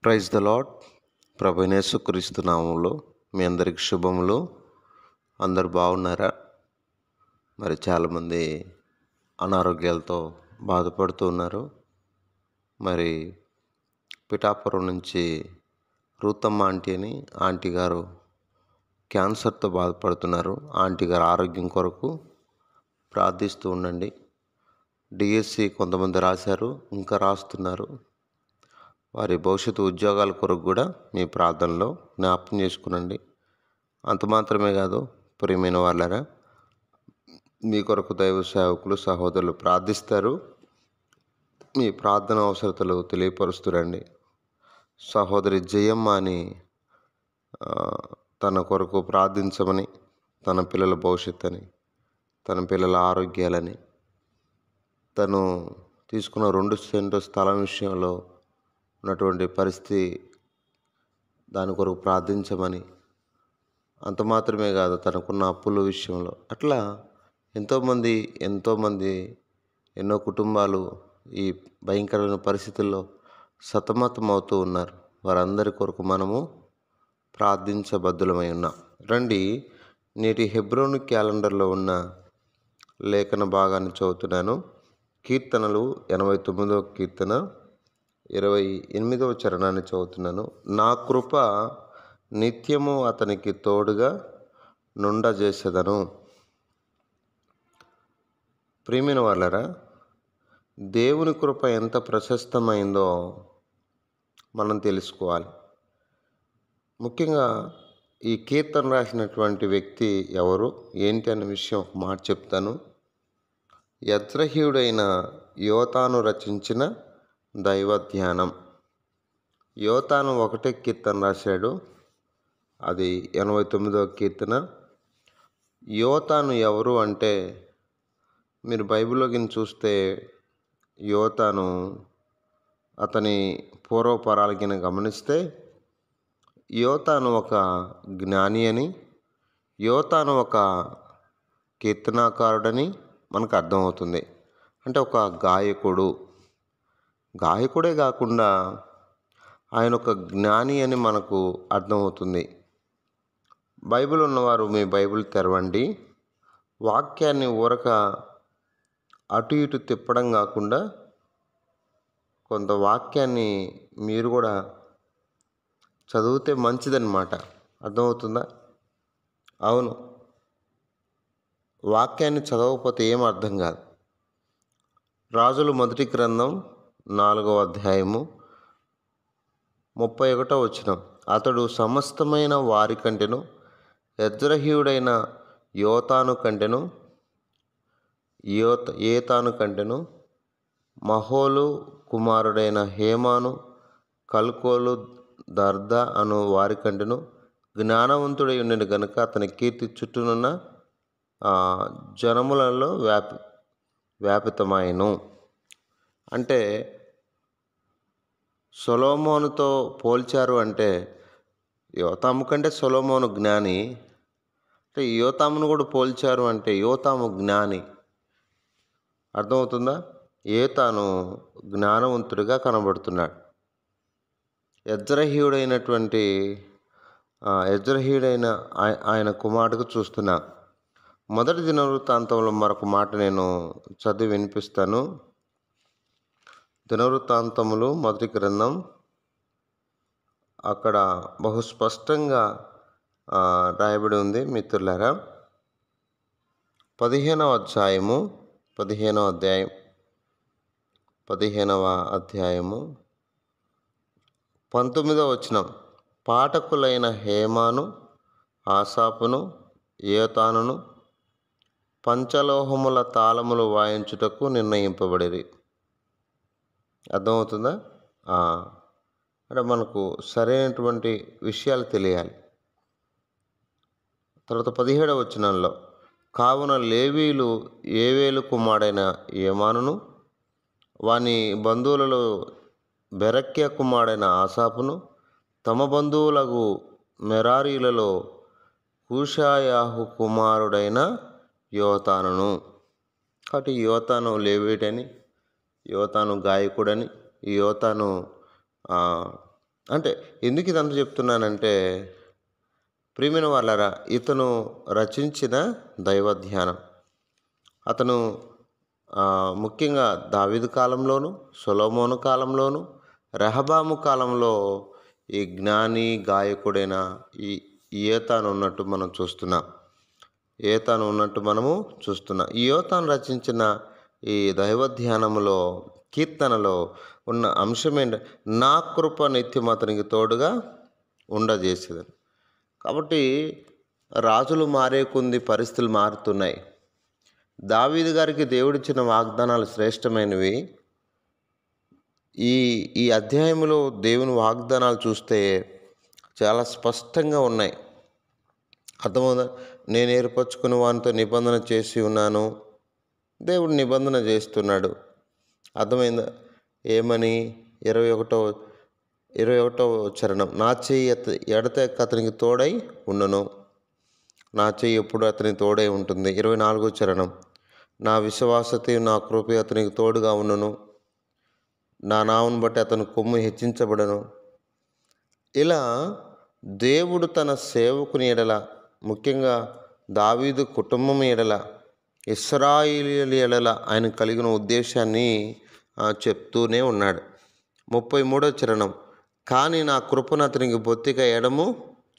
Praise the lord. ప్రభు యేసుక్రీస్తు నామములో మీ అందరికి శుభములు. అందరు బాగున్నారా? మరి చాలామంది అనారోగ్యాలతో బాధపడుతూ ఉన్నారు. మరి పిఠాపురం నుంచి రూతమ్మ ఆంటీ గారు క్యాన్సర్తో బాధపడుతున్నారు. ఆంటీ గారు ఆరోగ్యం కొరకు ప్రార్థిస్తూ ఉండండి. డిఎస్సి కొంతమంది రాశారు, ఇంకా రాస్తున్నారు. వారి భవిష్యత్తు ఉద్యోగాల కొరకు కూడా మీ ప్రార్థనలో జ్ఞాపకం చేసుకునండి. అంత మాత్రమే కాదు, ప్రియమైన వాళ్ళారా, మీ కొరకు దైవ సేవకులు సహోదరులు ప్రార్థిస్తారు. మీ ప్రార్థన అవసరతలు తెలియపరుస్తురండి. సహోదరి జయమ్మ అని తన కొరకు ప్రార్థించమని, తన పిల్లల భవిష్యత్తు అని, తన పిల్లల ఆరోగ్యాలని, తను తీసుకున్న 2 సెంటు స్థలం విషయంలో ఉన్నటువంటి పరిస్థితి, దాని కొరకు ప్రార్థించమని, అంత మాత్రమే కాదు తనకున్న అప్పుల విషయంలో, అట్లా ఎంతోమంది ఎన్నో కుటుంబాలు ఈ భయంకరమైన పరిస్థితుల్లో సతమతం అవుతూ ఉన్నారు. వారందరి కొరకు మనము ప్రార్థించబద్దులమై ఉన్నాం. రండి, నేటి హెబ్రోను క్యాలెండర్లో ఉన్న లేఖన భాగాన్ని చదువుతున్నాను. కీర్తనలు 89వ కీర్తన 28వ చరణాన్ని చదువుతున్నాను. నా కృప నిత్యము అతనికి తోడుగా నుండజేసేదను. ప్రియమైన వాళ్ళరా, దేవుని కృప ఎంత ప్రశస్తమైందో మనం తెలుసుకోవాలి. ముఖ్యంగా ఈ కీర్తన రాసినటువంటి వ్యక్తి ఎవరు, ఏంటి అనే విషయం ఒక మాట చెప్తాను. యజ్రహీయుడైన యోతాను రచించిన దైవ ధ్యానం. యోతాను 1వ కీర్తన రాశాడు, అది 89వ కీర్తన. యోతాను ఎవరు అంటే, మీరు బైబిల్లోకి చూస్తే యోతాను అతని పూర్వపరాలకి గమనిస్తే యోతాను ఒక జ్ఞాని అని, యోతాను ఒక కీర్తనాకారుడని మనకు అర్థమవుతుంది. అంటే ఒక గాయకుడే కాకుండా ఆయన ఒక జ్ఞాని అని మనకు అర్థమవుతుంది. బైబిల్ ఉన్నవారు మీ బైబిల్ తెరవండి. వాక్యాన్ని ఊరక అటు ఇటు తిప్పడం కాకుండా కొంత వాక్యాన్ని మీరు కూడా చదివితే మంచిదన్నమాట. అర్థమవుతుందా? అవును, వాక్యాన్ని చదవకపోతే ఏం అర్థం కాదు. రాజుల మొదటి గ్రంథం 4వ అధ్యాయము 31వ వచనం. అతడు సమస్తమైన వారి కంటెను, యజ్రహీయుడైన ఏతాను కంటెను, మహోలు కుమారుడైన హేమాను, కల్కోలు, దర్ద అను వారి కంటెను జ్ఞానవంతుడై ఉండిన గనుక అతని కీర్తి చుట్టూనున్న జనములలో వ్యాపితమాయను. అంటే సొలొమోనుతో పోల్చారు అంటే, యోతాము కంటే సొలొమోను జ్ఞాని. అంటే యోతామును కూడా పోల్చారు అంటే యోతాము జ్ఞాని. అర్థమవుతుందా? ఏతాను జ్ఞానవంతుడిగా కనబడుతున్నాడు. యజ్రహీయుడైన ఆయన కుమారుడిగా చూస్తున్నా. మొదటి దినవృత్తాంతంలో మరొక మాట నేను చదివి వినిపిస్తాను. దినవృత్తాంతములు మొదటి గ్రంథం, అక్కడ బహు స్పష్టంగా రాయబడి ఉంది మిత్రులారా. 15వ అధ్యాయము 19వ వచనం. పాఠకులైన హేమాను, ఆసాపును, యోతానును పంచలోహముల తాళములు వాయించుటకు నిర్ణయింపబడిరి. అర్థమవుతుందా? అంటే మనకు సరైనటువంటి విషయాలు తెలియాలి. తర్వాత 17వ వచనంలో, కావున లేవీయులు ఏవేలు కుమారుడైన ఏమానును, వాని బంధువులలో బెరక్య కుమారుడైన ఆసాపును, తమ బంధువులకు మెరారీలలో కూషాయాహు కుమారుడైన యోతానును. కాబట్టి యోతాను లేవీయుడని, యోతాను గాయకుడని, యోతాను అంటే ఎందుకు ఇదంతా చెప్తున్నానంటే, ప్రియమైన వాళ్ళారా, ఇతను రచించిన దైవ ధ్యానం, అతను ముఖ్యంగా దావీదు కాలంలోను, సొలొమోను కాలంలోను, రెహబాము కాలంలో ఈ జ్ఞాని గాయకుడైన ఈ ఏతాను ఉన్నట్టు మనం చూస్తున్నాం. ఈ యోతాను రచించిన ఈ దైవ ధ్యానములో, కీర్తనలో ఉన్న అంశం ఏంటంటే, నా కృప నిత్యం అతనికి తోడుగా ఉండజేసేదని. కాబట్టి రాజులు మారే కొద్ది పరిస్థితులు మారుతున్నాయి. దావీదు గారికి దేవుడిచ్చిన వాగ్దానాలు శ్రేష్టమైనవి. ఈ ఈ అధ్యాయంలో దేవుని వాగ్దానాలు చూస్తే చాలా స్పష్టంగా ఉన్నాయి. అర్థమవుదా? నేను ఏర్పరచుకున్న వానితో నిబంధన చేసి ఉన్నాను. దేవుడు నిబంధన చేస్తున్నాడు. అర్థమైందా? ఏమని? 21వ చరణం, నా చెయ్యి ఎడతెక్క అతనికి తోడై ఉండును. నా చెయ్యి ఎప్పుడు అతనికి తోడై ఉంటుంది. 24వ చరణం, నా విశ్వాసత నా కృప అతనికి తోడుగా ఉండును. నా నామను బట్టి అతని కొమ్ము హెచ్చించబడను. ఇలా దేవుడు తన సేవకుని ఎడల, ముఖ్యంగా దావీదు కుటుంబం ఎడల, ఇశ్రాయేలీయుల ఎడల ఆయన కలిగిన ఉద్దేశాన్ని చెప్తూనే ఉన్నాడు. 33వ చరణం, కానీ నా కృపను అతనికి బొత్తిగా ఎడము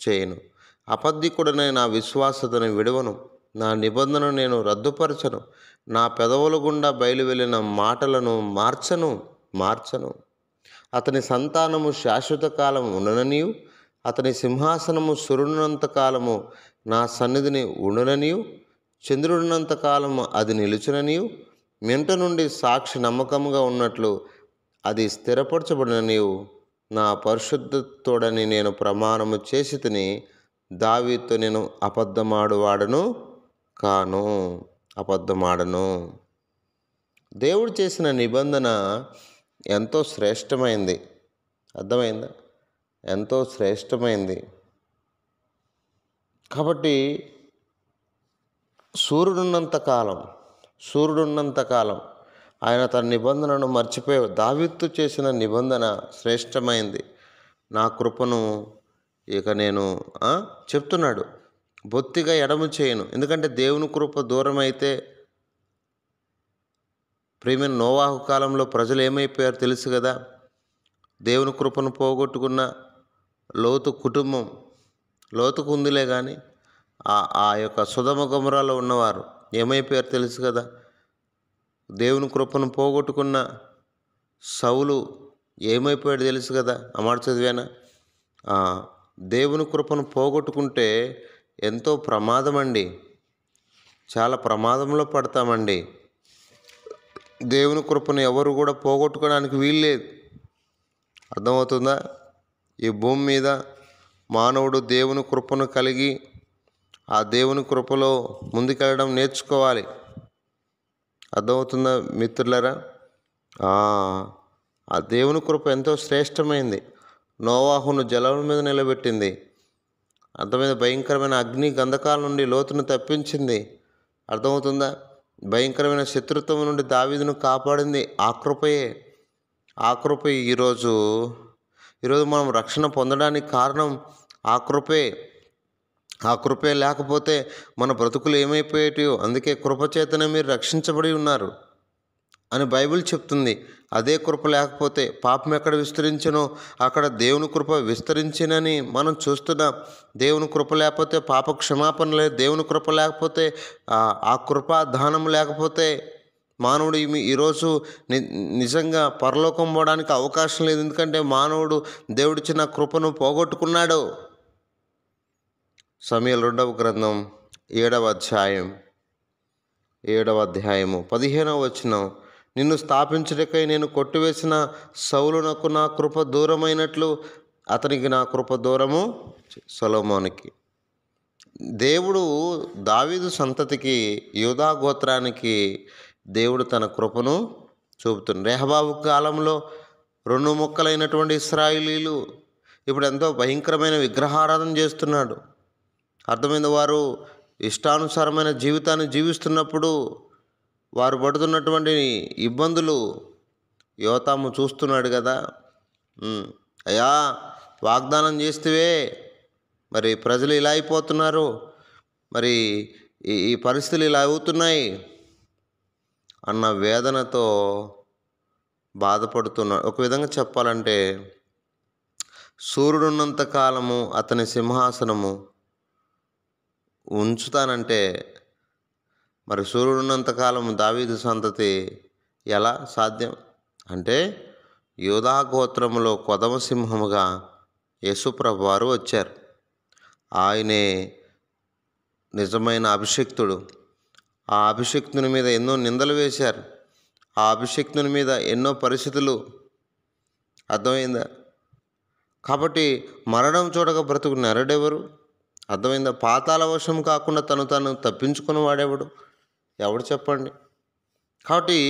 చేయను, అబద్ధికుడనే నా విశ్వాసతను విడవను, నా నిబంధనను నేను రద్దుపరచను, నా పెదవుల గుండా బయలు వెళ్ళిన మాటలను మార్చను. అతని సంతానము శాశ్వత కాలం ఉండననియు, అతని సింహాసనము సురునంత కాలము నా సన్నిధిని ఉండుననియు, చంద్రుడినంత కాలము అది నిలుచుననియు, మెంట నుండి సాక్షి నమ్మకంగా ఉన్నట్లు అది స్థిరపరచబడిననియు నా పరిశుద్ధతోడని నేను ప్రమాణము చేసి తిని, దావీదుతో నేను అబద్ధమాడును. దేవుడు చేసిన నిబంధన ఎంతో శ్రేష్టమైంది. అర్థమైందా? ఎంతో శ్రేష్టమైంది. కాబట్టి సూర్యుడున్నంత కాలం ఆయన తన నిబంధనను మర్చిపోయాడు. దావీదుతో చేసిన నిబంధన శ్రేష్టమైంది. నా కృపను ఇక నేను చెప్తున్నాడు, బొత్తిగా ఎడము చేయను. ఎందుకంటే దేవుని కృప దూరం అయితే, ప్రియమైన నోవాహు కాలంలో ప్రజలు ఏమైపోయారు తెలుసు కదా. దేవుని కృపను పోగొట్టుకున్న లోతు కుటుంబం, లోతుకు ఉందిలే కానీ ఆ యొక్క సొదొమ గొమొర్రాలో ఉన్నవారు ఏమైపోయారు తెలుసు కదా. దేవుని కృపను పోగొట్టుకున్న సౌలు ఏమైపోయాడు తెలుసు కదా. ఆ మాట చదివానా? దేవుని కృపను పోగొట్టుకుంటే ఎంతో ప్రమాదం అండి. చాలా ప్రమాదంలో పడతామండి. దేవుని కృపను ఎవరు కూడా పోగొట్టుకోవడానికి వీల్లేదు. అర్థమవుతుందా? ఈ భూమి మీద మానవుడు దేవుని కృపను కలిగి ఆ దేవుని కృపలో ముందుకెళ్ళడం నేర్చుకోవాలి. అర్థమవుతుందా మిత్రులారా? ఆ దేవుని కృప ఎంతో శ్రేష్టమైంది. నోవాహును జలం మీద నిలబెట్టింది. అర్థమైన భయంకరమైన అగ్ని గంధకాల నుండి లోతును తప్పించింది. అర్థమవుతుందా? భయంకరమైన శత్రుత్వం నుండి దావీదును కాపాడింది ఆ కృపే. ఈరోజు మనం రక్షణ పొందడానికి కారణం ఆ కృపే లేకపోతే మన బ్రతుకులు ఏమైపోయేటివో. అందుకే కృపచేతనే మీరు రక్షించబడి ఉన్నారు అని బైబిల్ చెప్తుంది. అదే కృప లేకపోతే పాపం ఎక్కడ విస్తరించనో అక్కడ దేవుని కృప విస్తరించినని మనం చూస్తున్నాం. దేవుని కృప లేకపోతే పాప క్షమాపణ లేదు. దేవుని కృప లేకపోతే ఆ కృపా దానం లేకపోతే మానవుడు ఈరోజు నిజంగా పరలోకం పోవడానికి అవకాశం లేదు. ఎందుకంటే మానవుడు దేవుడిచ్చిన కృపను పోగొట్టుకున్నాడు. సమూయేలు 2వ గ్రంథం 7వ అధ్యాయము 15వ వచనం, నిన్ను స్థాపించుటకై నేను కొట్టివేసిన సౌలునకు నా కృప దూరమైనట్లు అతనికి నా కృప దూరము. సొలొమోనుకి దేవుడు దావీదు సంతతికి, యూదా గోత్రానికి దేవుడు తన కృపను చూపుతున్నాడు. రెహబాము కాలంలో 2 ముక్కలైనటువంటి ఇశ్రాయేలీయులు ఇప్పుడు ఎంతో భయంకరమైన విగ్రహారాధన చేస్తున్నాడు. అర్థమైన వారు ఇష్టానుసారమైన జీవితాన్ని జీవిస్తున్నప్పుడు వారు పడుతున్నటువంటి ఇబ్బందులు యోతాము చూస్తున్నాడు కదా. అయ్యా, వాగ్దానం చేస్తేవే మరి ప్రజలు ఇలా అయిపోతున్నారు, మరి ఈ పరిస్థితులు ఇలా అవుతున్నాయి అన్న వేదనతో బాధపడుతున్నాడు. ఒక విధంగా చెప్పాలంటే సూర్యుడున్నంత కాలము అతని సింహాసనము ఉంచుతానంటే మరి సూర్యుడున్నంత కాలము దావీదు సంతతి ఎలా సాధ్యం? అంటే యూదా గోత్రములో కొదమ సింహముగా యేసుప్రభు వారు వచ్చారు. ఆయనే నిజమైన అభిషిక్తుడు. ఆ అభిషిక్తుని మీద ఎన్నో నిందలు వేశారు. ఆ అభిషిక్తుని మీద ఎన్నో పరిస్థితులు. అర్థమైందా? కాబట్టి మరణం చూడక బ్రతుకు నరుడెవరు? అర్థమైందా? పాతాళ వశం కాకుండా తను తప్పించుకుని వాడెవడు? ఎవడు చెప్పండి? కాబట్టి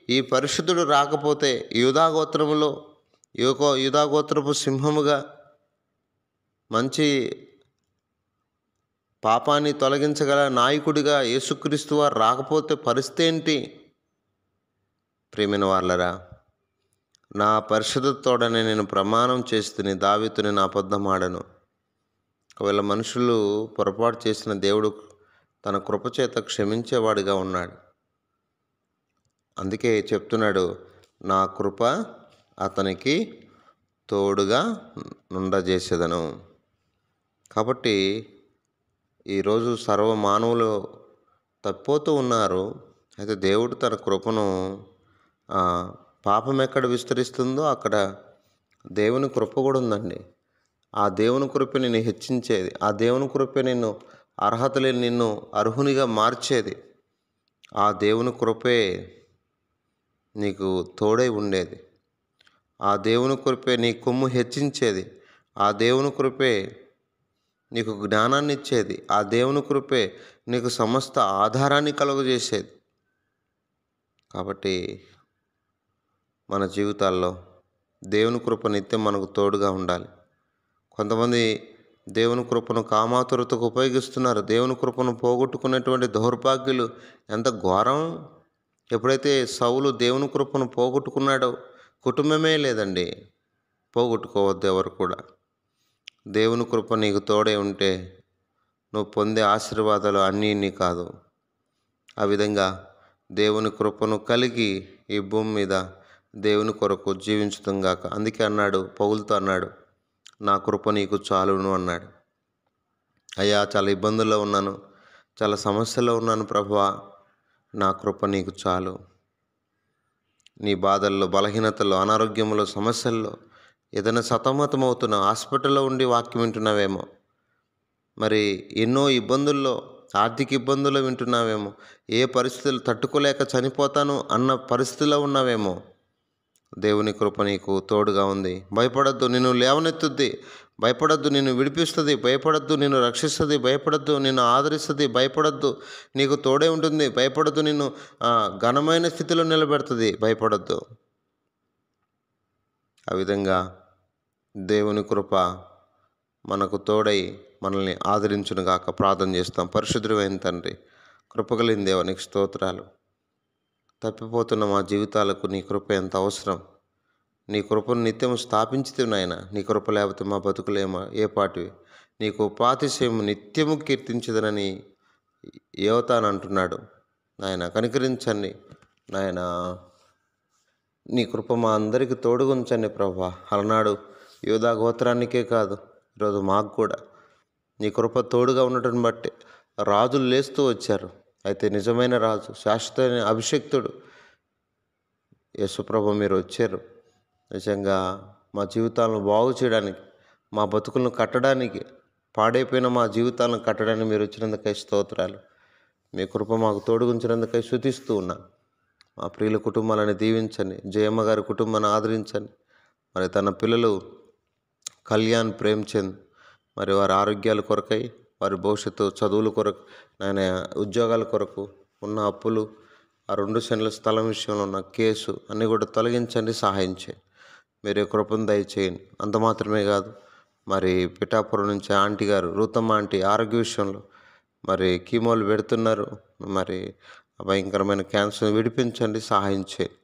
ఈ పరిశుద్ధుడు రాకపోతే యూదాగోత్రములో యూదాగోత్రపు సింహముగా మంచి పాపాన్ని తొలగించగల నాయకుడిగా యేసుక్రీస్తు వారు రాకపోతే పరిస్థితి ఏంటి? ప్రియమైన వాళ్ళరా, నా పరిశుద్ధతోడనే నేను ప్రమాణం చేస్తుని దావీదు నేను అబద్ధమాడను. ఒకవేళ మనుషులు పొరపాటు చేసిన దేవుడు తన కృపచేత క్షమించేవాడిగా ఉన్నాడు. అందుకే చెప్తున్నాడు, నా కృప అతనికి తోడుగా నుండజేసేదను. కాబట్టి ఈరోజు సర్వ మానవులు తప్పిపోతూ ఉన్నారు. అయితే దేవుడు తన కృపను పాపం ఎక్కడ విస్తరిస్తుందో అక్కడ దేవుని కృప కూడా ఉందండి. ఆ దేవుని కృప నిన్ను హెచ్చించేది. ఆ దేవుని కృప నిన్ను అర్హత లేని నిన్ను అర్హునిగా మార్చేది. ఆ దేవుని కృపే నీకు తోడై ఉండేది. ఆ దేవుని కృపే నీ కొమ్ము హెచ్చించేది. ఆ దేవుని కృపే నీకు జ్ఞానాన్ని ఇచ్చేది. ఆ దేవుని కృపే నీకు సమస్త ఆధారాన్ని కలుగజేసేది. కాబట్టి మన జీవితాల్లో దేవుని కృప నిత్యం మనకు తోడుగా ఉండాలి. కొంతమంది దేవుని కృపను కామాతురతకు ఉపయోగిస్తున్నారు. దేవుని కృపను పోగొట్టుకునేటువంటి దౌర్భాగ్యులు ఎంత ఘోరం! ఎప్పుడైతే సౌలు దేవుని కృపను పోగొట్టుకున్నాడో కుటుంబమే లేదండి. పోగొట్టుకోవద్దు ఎవరు కూడా. దేవుని కృప నీకు తోడే ఉంటే నువ్వు పొందే ఆశీర్వాదాలు అన్నీ ఇన్ని కాదు. ఆ విధంగా దేవుని కృపను కలిగి ఈ భూమి మీద దేవుని కొరకు జీవించుతుంగాక. అందుకే అన్నాడు, పౌలుతో అన్నాడు, నా కృప నీకు చాలును అన్నాడు. అయ్యా, చాలా ఇబ్బందుల్లో ఉన్నాను, చాలా సమస్యల్లో ఉన్నాను ప్రభువా, నా కృప నీకు చాలు. నీ బాధల్లో, బలహీనతల్లో, అనారోగ్యంలో, సమస్యల్లో ఏదైనా సతమతమవుతున్నా, హాస్పిటల్లో ఉండి వాక్యం వింటున్నావేమో, మరి ఎన్నో ఇబ్బందుల్లో, ఆర్థిక ఇబ్బందుల్లో వింటున్నావేమో, ఏ పరిస్థితులు తట్టుకోలేక చనిపోతాను అన్న పరిస్థితిలో ఉన్నావేమో, దేవుని కృప నీకు తోడుగా ఉంది. భయపడద్దు, నిన్ను లేవనెత్తుద్ది. భయపడద్దు, నిన్ను విడిపిస్తుంది. భయపడద్దు, నిన్ను రక్షిస్తుంది. భయపడద్దు, నిన్ను ఆదరిస్తుంది. భయపడద్దు, నీకు తోడే ఉంటుంది. భయపడద్దు, నిన్ను ఘనమైన స్థితిలో నిలబెడుతుంది. భయపడద్దు. ఆ విధంగా దేవుని కృప మనకు తోడై మనల్ని ఆదరించునుగాక. ప్రార్థన చేస్తాం. పరిశుద్ధుడైన తండ్రి, కృపగలిగిన దేవా, నీకు స్తోత్రాలు. తప్పిపోతున్న మా జీవితాలకు నీ కృప ఎంత అవసరం. నీ కృపను నిత్యం స్థాపించితివి నాయన. నీ కృప లేకపోతే మా బతుకులేమో ఏ పాటివి. నీకు ఉపాతిశయము నిత్యము కీర్తించదనని యోతాను అంటున్నాడు. నాయన కనికరించండి నాయన. నీ కృప మా అందరికీ తోడుగుంచండి ప్రభా. అలనాడు యూదా గోత్రానికే కాదు, ఈరోజు మాకు కూడా నీ కృప తోడుగా ఉండటం బట్టి రాజులు లేస్తూ వచ్చారు. అయితే నిజమైన రాజు, శాశ్వతమైన అభిషిక్తుడు యేసుప్రభు మీరు వచ్చారు. నిజంగా మా జీవితాలను బాగు చేయడానికి, మా బతుకులను కట్టడానికి, పాడైపోయిన మా జీవితాలను కట్టడానికి మీరు వచ్చినందుకై స్తోత్రాలు. మీ కృప మాకు తోడుగుంచినందుకై స్తుతిస్తూ ఉన్నా. మా ప్రియుల కుటుంబాలను దీవించండి. జయమ్మ గారి కుటుంబాన్ని ఆదరించండి. మరి తన పిల్లలు కళ్యాణ్, ప్రేమ్చంద్, మరి వారి ఆరోగ్యాల కొరకై, వారి భవిష్యత్తు చదువుల కొరకు, ఆయన ఉద్యోగాల కొరకు ఉన్న అప్పులు, ఆ 2 సెంట్ల స్థలం విషయంలో ఉన్న కేసు అన్నీ కూడా తొలగించండి, సహాయం చేయండి. మీరే కృపను దయచేయండి. అంత మాత్రమే కాదు, మరి పిఠాపురం నుంచి ఆంటీ గారు, రూతమ్మ ఆంటీ ఆరోగ్య విషయంలో మరి కీమోలు పెడుతున్నారు. మరి భయంకరమైన క్యాన్సర్ విడిపించండి, సహాయం చేయండి.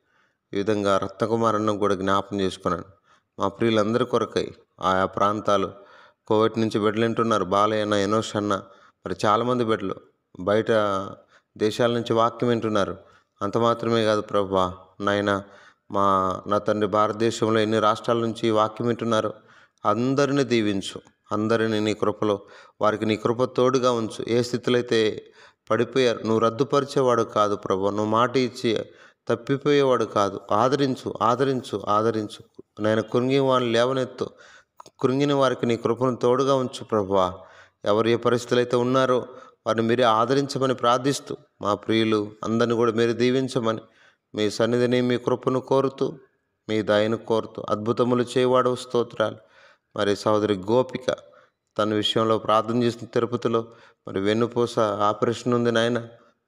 ఈ విధంగా రత్నకుమారన్న కూడా జ్ఞాపం చేసుకున్నాను. మా ప్రియులందరి కొరకై ఆయా ప్రాంతాలు కోవిడ్ నుంచి బెడ్లు వింటున్నారు. బాలయ్య అన్న, ఎనోష్ అన్న, మరి చాలామంది బెడ్లు బయట దేశాల నుంచి వాక్యం వింటున్నారు. అంత మాత్రమే కాదు ప్రభువా నాయన, నా తండ్రి భారతదేశంలో ఎన్ని రాష్ట్రాల నుంచి వాక్యం వింటున్నారు. అందరిని దీవించు, అందరిని నీ కృపలో, వారికి నీ కృప తోడుగా ఉంచు. ఏ స్థితిలో అయితే పడిపోయారు, నువ్వు రద్దుపరిచేవాడు కాదు ప్రభువా, నువ్వు మాట ఇచ్చి తప్పిపోయేవాడు కాదు. ఆదరించు, ఆదరించు, ఆదరించు నేను. కృంగిన వారిని లేవనెత్తు, కృంగిన వారికి నీ కృపను తోడుగా ఉంచు ప్రభువా. ఎవరు ఏ పరిస్థితులు అయితే ఉన్నారో వారిని మీరే ఆదరించమని ప్రార్థిస్తూ, మా ప్రియులు అందరిని కూడా మీరు దీవించమని మీ సన్నిధిని, మీ కృపను కోరుతూ, మీ దయను కోరుతూ, అద్భుతములు చేయవాడు స్తోత్రాలు. మరి సహోదరి గోపిక తన విషయంలో ప్రార్థన చేసిన తిరుపతిలో మరి వెన్నుపూస ఆపరేషన్ ఉంది నాయన,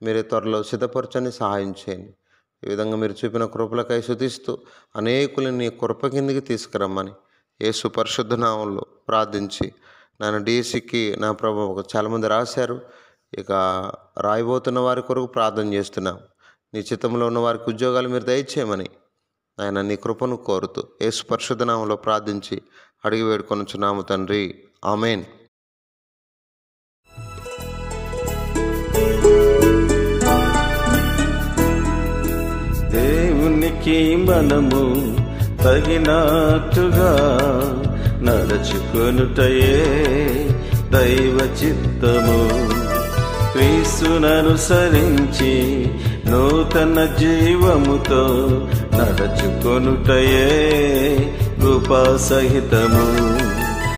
మీరే త్వరలో సిద్ధపరచని సహాయం చేయండి. ఈ విధంగా మీరు చూపిన కృపలకై స్తుతిస్తూ అనేకులని నీ కృప కిందికి తీసుకురమ్మని యేసు పరిశుద్ధ నామంలో ప్రార్థించి, నేను డీసీకి నా ప్రభు చాలామంది రాశారు, ఇక రాయబోతున్న వారి కొరకు ప్రార్థన చేస్తున్నాం. నీ చిత్తంలో ఉన్న వారికి ఉద్యోగాలు మీరు దయచేయమని ఆయన నీ కృపను కోరుతూ యేసు పరిశుద్ధ నామంలో ప్రార్థించి అడిగి వేడుకొనుచున్నాము తండ్రి, ఆమేన్. దేవునికి మనము తగినట్టుగా నడుచుకొనుటయే దైవ చిత్తము. క్రీస్తుననుసరించి నూతన జీవముతో నడుచుకొనుటయే కృపా సహితము.